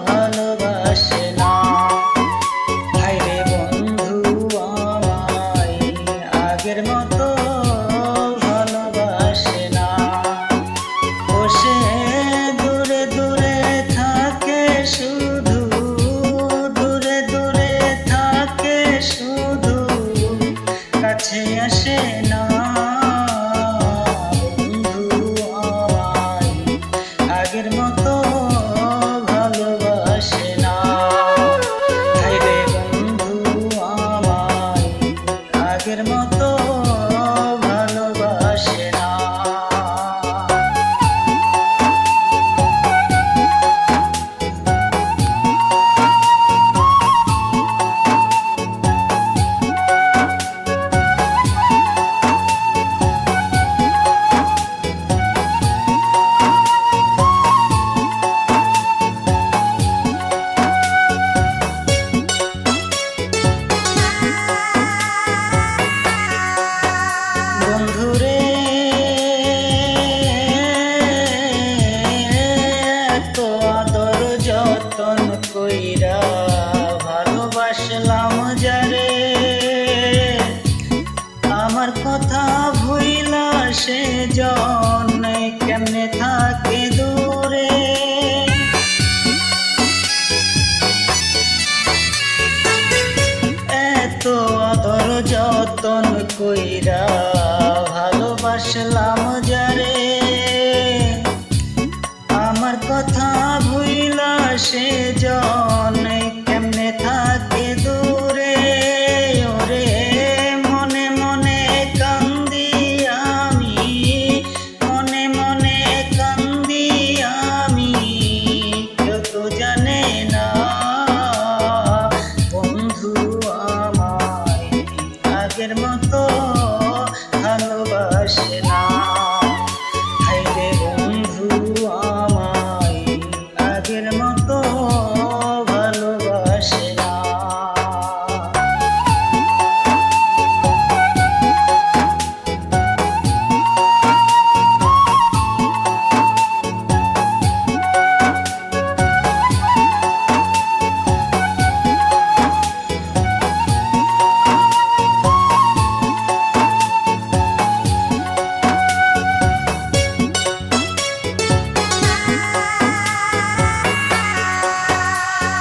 ভালোবাসে না। হায়রে বন্ধু আমায় আগের মতো ভালোবাসে না। বসে দূরে দূরে থাকে শুধু, দূরে দূরে থাকে শুধু, কাছে আসে না। আগের মতো ভালোবাসে না। হায়রে বন্ধু আমায় আগের মতো ভালোবাসে না। বন্ধুরে এত আদর যতন কইরা ভালোবাসলাম যারে, আমার কথা ভুইলা সে জন কেমনে থাকে দূরে। এত আদর যতন কইরা ভালোবাসলাম যারে, আমার কথা ভুইলা সে জন কেমনে থাকে দূরে। ওরে মনে মনে কান্দি আমি, মনে মনে কান্দি আমি, কেউ তো জানে না বন্ধু আমায় আগের মতো ভালোবাসে না। হায়রে বন্ধু আমায় আগের মতো ভালোবাসে না।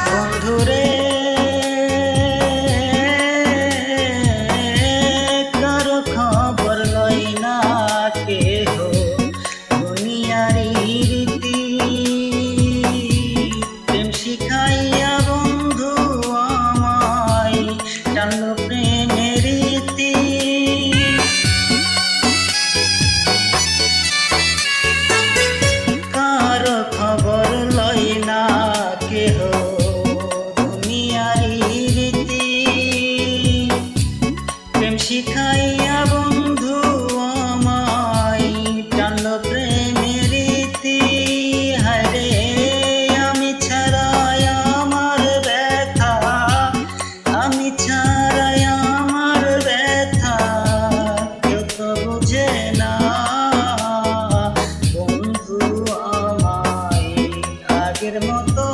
বন্ধুরে কারো খবর লই না কেহ, দুনিয়ারি রীতি প্রেম শিখাইয়া বন্ধু আমায় টানলো প্রেমের রীতি। কারো খবর লই না কেহ, প্রেম শিখাইয়া বন্ধু আমায় টানলো প্রেমের রীতি। হায়রে আমি ছাড়াই আমার ব্যথা, আমি ছাড়াই আমার ব্যথা, কেউ তো বুঝে না বন্ধু আমায় আগের মতো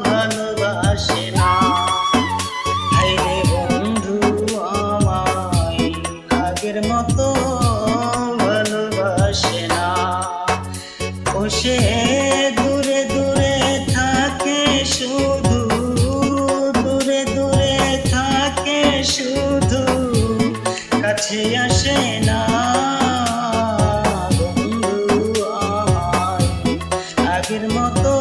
ভালোবাসে না। হায়রে বন্ধু আমায় আগের মতো ভালোবাসে না। বসে দূরে দূরে থাকে শুধু, দূরে দূরে থাকে শুধু, কাছে আসে না বন্ধু আমায় আগের মতো